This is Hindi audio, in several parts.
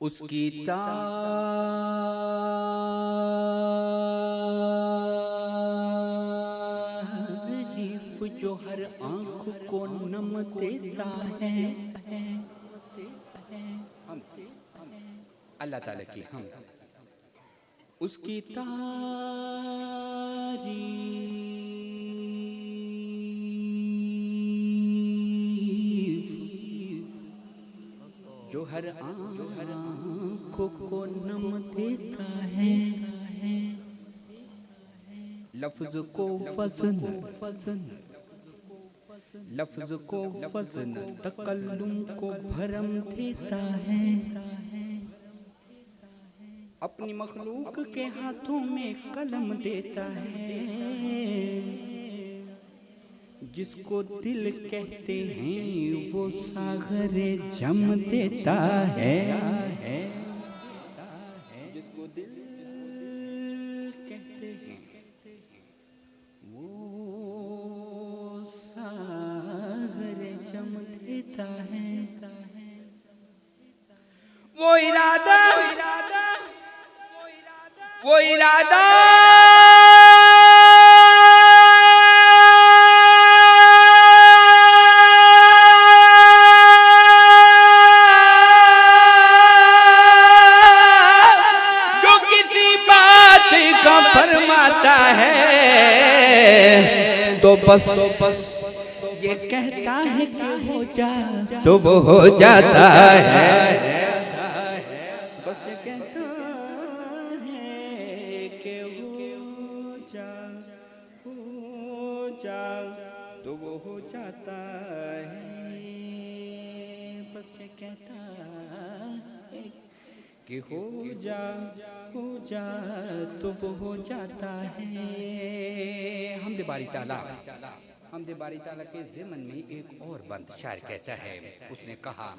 उसकी तारीफ जो हर आंख को नम देता है। अल्लाह ताला की हम उसकी तारीफ जो हर आंख को नम देता है। लफ्ज को वज़न लफ्ज को वज़न तकल्लुम को भरम देता है। अपनी मखलूक के हाथों में कलम देता है। जिसको दिल कहते हैं वो सागरे जम देता है। जिसको दिल कहते हैं वो सागरे जम देता है। वो इरादा जो किसी बात का फरमाता है तो बस ये कहता है कि हो जा तो वो हो जाता है। बस ये कहता तो वो हो जाता है। बस ये कहता है कि हो जा तो वो हो जाता है। हमदे बारी ताला के ज़िमन में एक और बंद शायर कहता है। उसने कहा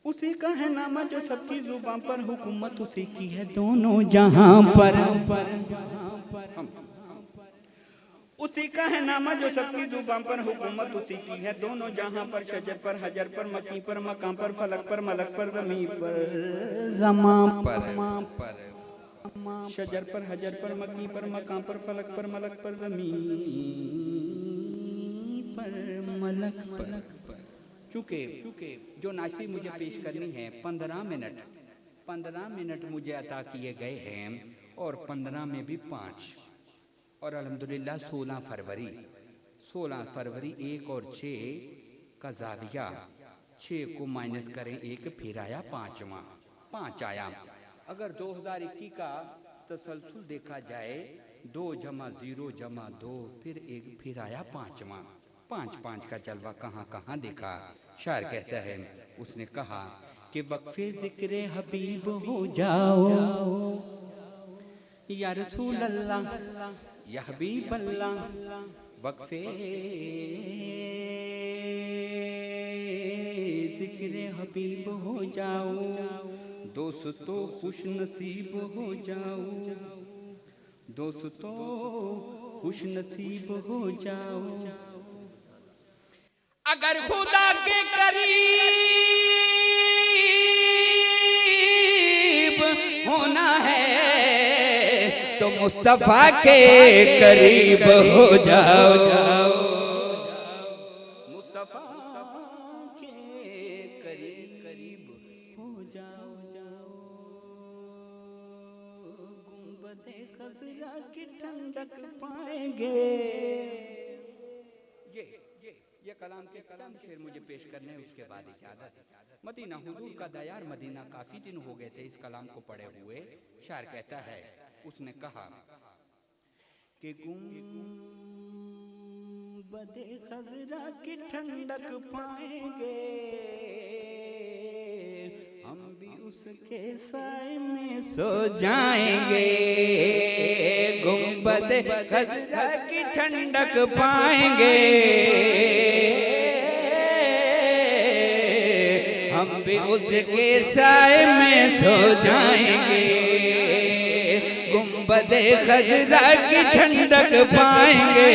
उसी का है नामा जो सबकी जुबान पर, हुकूमत उसी की है दोनों जहां पर। उसी का है नामा जो सबकी जुबान पर, हुकूमत उसी की है दोनों जहां पर। शजर पर हजर पर मकी पर मकाम पर फलक पर मलक पर ज़मीन पर ज़मां पर। शजर पर हजर पर मकी पर मकाम पर फलक पर मलक पर ज़मीन पर मलक पर। चूँकि जो नाशी मुझे पेश करनी है 15 मिनट मुझे अता किए गए हैं और 15 में भी 5 और अल्हम्दुलिल्लाह 16 फरवरी 1 और 6 का जाविया 6 को माइनस करें 1 फिर आया 5 आया। अगर 2021 का तसलसल देखा जाए 2 + 0 + 2 फिर 1 फिर आया 5 का जलवा कहाँ देखा। शायर कहता है उसने कहा कि वक्फे ज़िक्र हबीब हो जाओ या रसूल अल्लाह या हबीब अल्लाह। वक्फे ज़िक्र हबीब हो जाओ दोस्तों खुश नसीब हो जाओ। दोस्तों खुश नसीब हो जाओ। अगर खुदा के करीब होना है तो मुस्तफा के करीब हो जाओ। मुस्तफा के करीब हो जाओ। गुंबदे खज़रा की ठंडक पाएंगे। ये कलाम शेर मुझे पेश करने उसके बाद इजाजत। मदीना हुजूर का दयार मदीना काफी दिन हो गए थे इस कलाम को पढ़े हुए। शायर कहता है उसने कहा कि गुंबदे खज़रा की ठंडक पाएंगे हम भी उसके साए में सो जाएंगे। गुंबदे खज़रा की ठंडक पाएंगे हम भी उसके साए में सो जाएंगे। गुंबदे खज़रा की ठंडक पाएंगे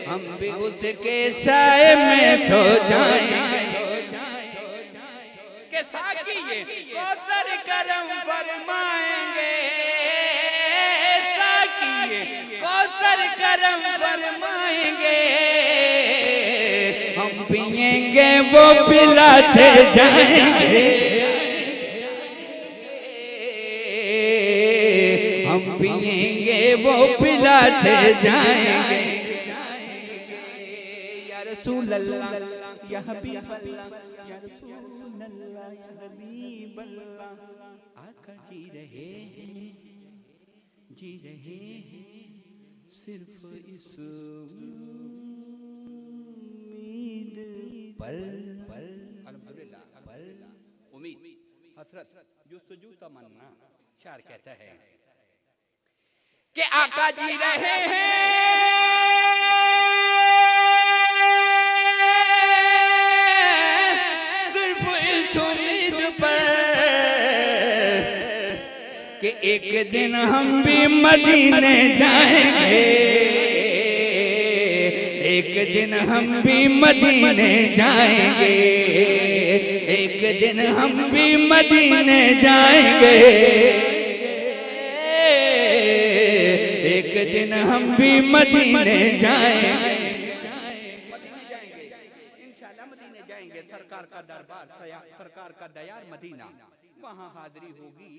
हम भी उसके साए में सो जाएंगे। के साकी ये कौसर करम फरमाएंगे, साकी ये कौसर करम फरमाएंगे। हम पिएंगे वो पिलाते जाएंगे, हम पिएंगे वो पिलाते जाएंगे। या रसूल अल्लाह या हबीब अल्लाह, या रसूल अल्लाह या हबीब अल्लाह। आका जी रहे हैं सिर्फ इस उम्मीद पर, अल्हम्दुलिल्लाह पर उम्मीद, हसरत, जुस्तजू, तमन्ना। शायर कहता है कि आका जी रहे हैं सिर्फ इस उम्मीद पर कि एक दिन हम भी मदीने जाएंगे, एक दिन हम भी मदीने जाएंगे, एक दिन हम भी मदीने जाएंगे, एक दिन हम भी मदीने जाएंगे। इंशाल्लाह मदीने जाएंगे। सरकार का दरबार, सरकार का दयार मदीना, वहाँ हाजिरी होगी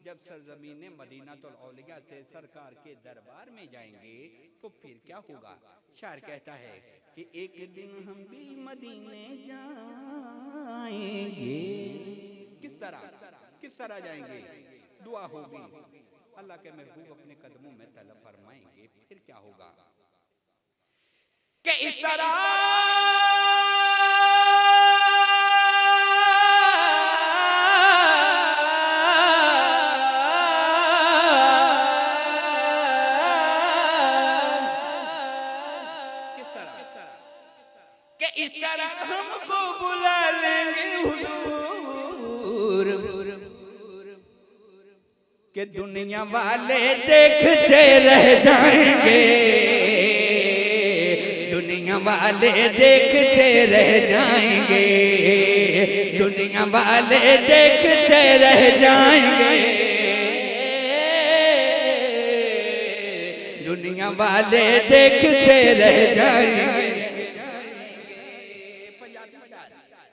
जब सरजमीन मदीनातुल औलिया से सरकार के दरबार में जाएंगे तो फिर क्या होगा। शायर कहता है कि एक दिन हम भी मदीने जाएंगे। किस तरह जाएंगे? दुआ होगी, अल्लाह के महबूब अपने कदमों में तलब फरमाएंगे। फिर क्या होगा कि इस तरह हमको बुला लेंगे हुजूर के दुनिया वाले देखते रह जाएंगे, दुनिया वाले देखते रह जाएंगे, दुनिया वाले देखते रह जाएंगे, दुनिया वाले देखते रह जाएंगे।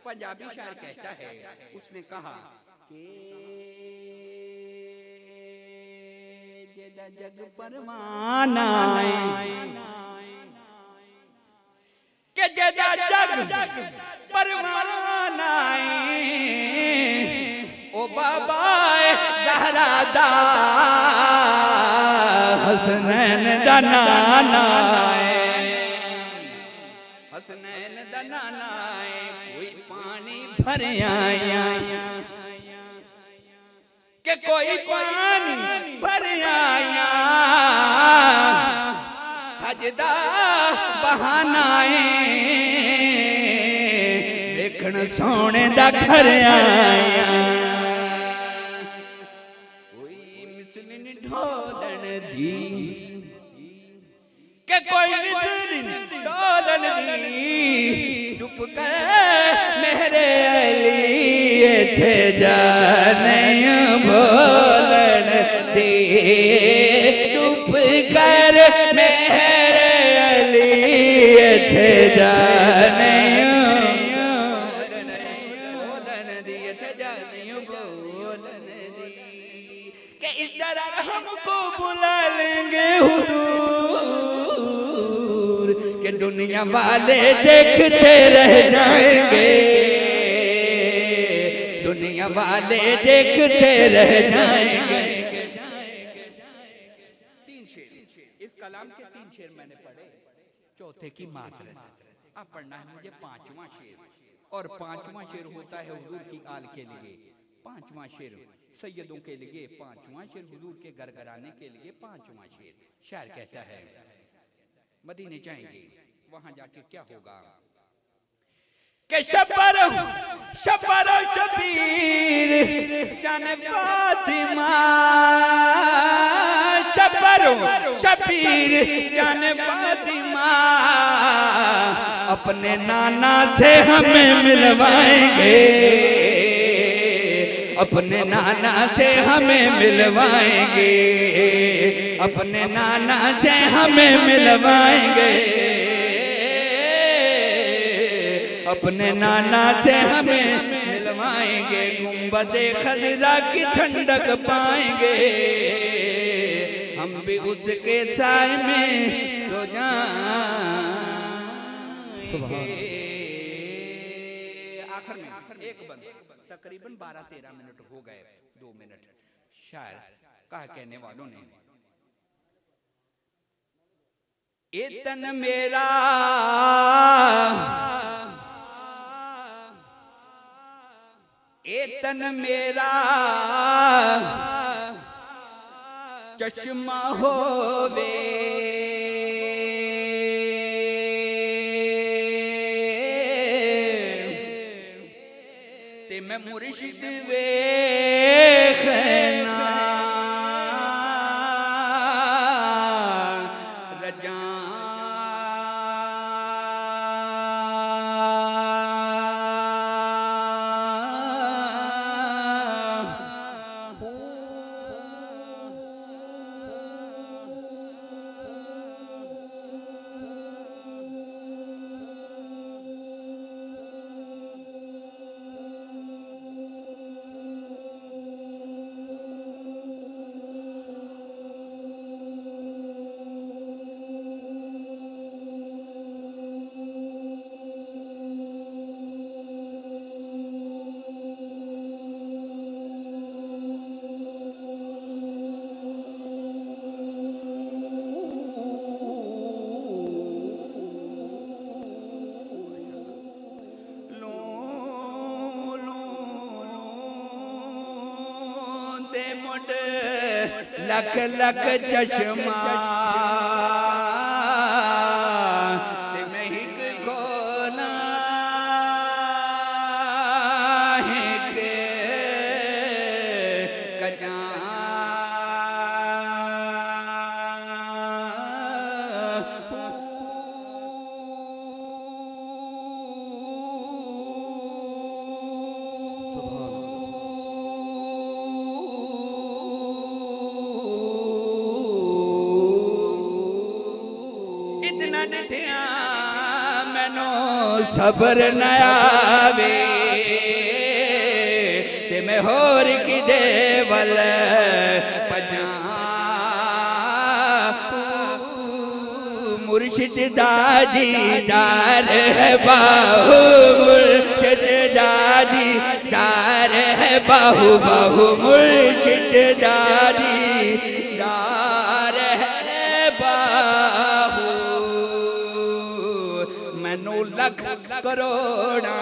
पंजाबी शायर कहता है, उसने कहा कि जेदा जग परवाना के जेदा जग परवाना ओ बाबा ज़हरा दा हसनैन दा नाना, हसनैन दा नाना भर आया के कोई पानी भर आया, हजदा बहानाए देखण सोने दा घर आया। कोई मिसलिन ढोलन दी के कोई मिसलिन ढोलन दी, चुप कर मेरे अली थे जाने बोलन दी, चुप कर मेरे अली थे जाने बोलन दी, थे जाने बोलन दी। कि इस तरह हमको बुला लेंगे हुजूर कि दुनिया वाले देखते रह जाएंगे, दुनिया वाले देखते रह जाएंगे। तीन शेर, इस कलाम के तीन शेर मैंने पढ़े, चौथे की माजरत। अब पढ़ना है मुझे पांचवा शेर, और पांचवा शेर होता है हुजूर की आल के लिए, पांचवा शेर सैयदों के लिए, पांचवा शेर हुजूर के गरगराने के लिए, पांचवा शेर। शायर कहता है मदीने जाएंगे, वहां जाके क्या होगा कि शब्बरो शबीर जाने फातिमा, परों शबीर जान फातिमा, अपने नाना से हमें मिलवाएंगे, अपने नाना से हमें मिलवाएंगे, अपने नाना से हमें मिलवाएंगे, अपने नाना से हमें मिलवाएंगे। गुंबदे खजरा की ठंडक पाएंगे, हम भी उसके साए में सो जाएंगे। आखिर में एक बंद, तकरीबन 12-13 मिनट हो गए, 2 मिनट शायर कहा कहने वालों ने, ए तन मेरा ए तन मेरा चश्मा होवे, ते मैं मुर्शिद वेखना रजा, लख लख चश्मा ते मैं हिक खोना हिक कजा, मैनो सबर न आवे, ते मैं होर की देवल पजा, मुर्शिद दादी दार है बाहु, मुर्शिद दादी दार है बाहु, बाहु मुर्शिद दादी दार है बाहु, मैनू लख करोड़ा